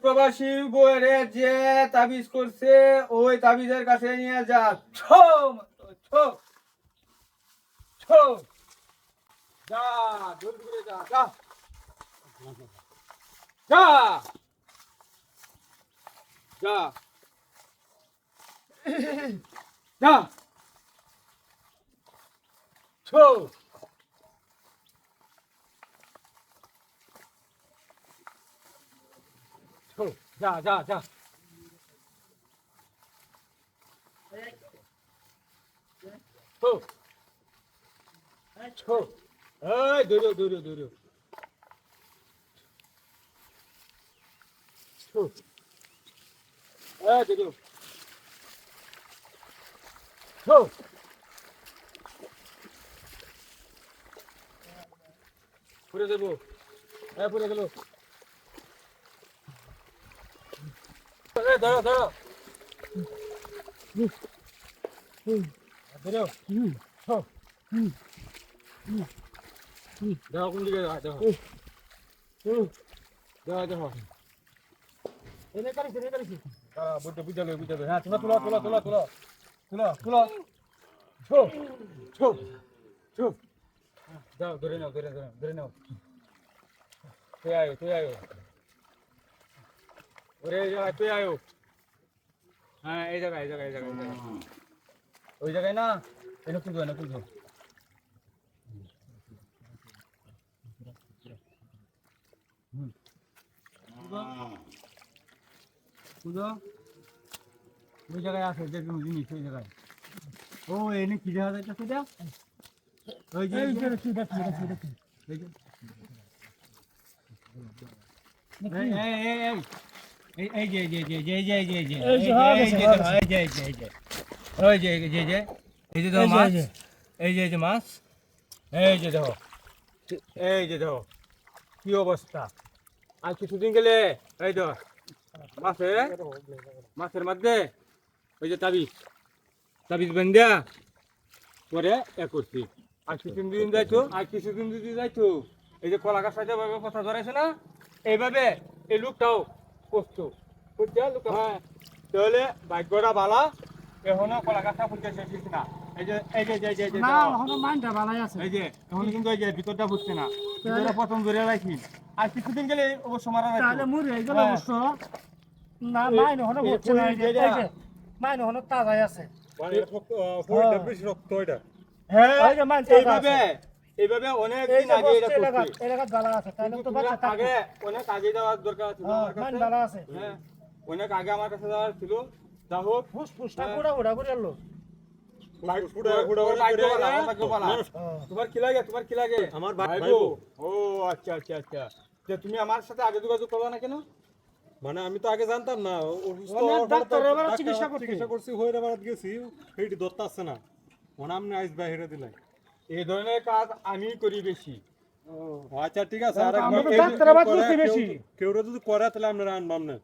প্রবাসী বইরে যে তাবিজ করছে ওই তাবিজের কাছে নিয়ে যা। যা জলদি করে যা যা যা যা যা ছো ছো যা যা যা ছো ছো এই দৌড়ো দৌড়ো দৌড়ো ছো এই দৌড়ো ছো পুরে দেবো পুরে গেল ধরো ধরো ধরো ছো দেখো কোন দিকে দেখো দেখো দেখো এনে কারিছি বুঝতে হ্যাঁ তুলো ছো ছো ছো যাও ধরে নাও তুই আয়ো ওরে তুই আয়ো হ্যাঁ এই জায়গায় ওই জায়গায় না এনে খুঁজো খুঁজো ওই জায়গায় আছে দেখুন জিনিস ওই জায়গায় ও এনে কি দেখা যাচ্ছে এটা ওই যে মাছ এই যে দেখো কি অবস্থা আর কিছুদিন গেলে এই তো মাছের মধ্যে ওই যে তাবিজ বান্ধা পরে করছি আর কিছুদিন যদি যাইতো এই যে কলা গাছ কথা ধরেছে না এইভাবে এই লোকটাও করতো হ্যাঁ তাহলে ভাগ্যটা বালা এখনো কলা গাছটা ফুটতে শেষ না এই যে এখন কিন্তু এই যে ভিতরটা ফুটছে না প্রথম ধরে রাখি আর কিছুদিন গেলে অবশ্য মারা তাজাই আছে এইভাবে অনেক দিন আগে এটা আগে অনেক আগে যাওয়ার দরকার ছিল হ্যাঁ অনেক আগে আমার কাছে যাওয়ার ছিল যা হোক তোমার কি লাগে আমার ভাইবো ও আচ্ছা তুমি আমার সাথে আগে যোগাযোগ করবে না কেন মানে আমি তো আগে জানতাম না চিকিৎসা করছি হইরা বাড়াত গেছি সেইটি দত্ত আছে না মনে আমনে আইস বাইরে দিলাই এই ধরনের কাজ আমি করি বেশি আচ্ছা ঠিক আছে আর কেউ যদি করে তাহলে আমরা আনবাম না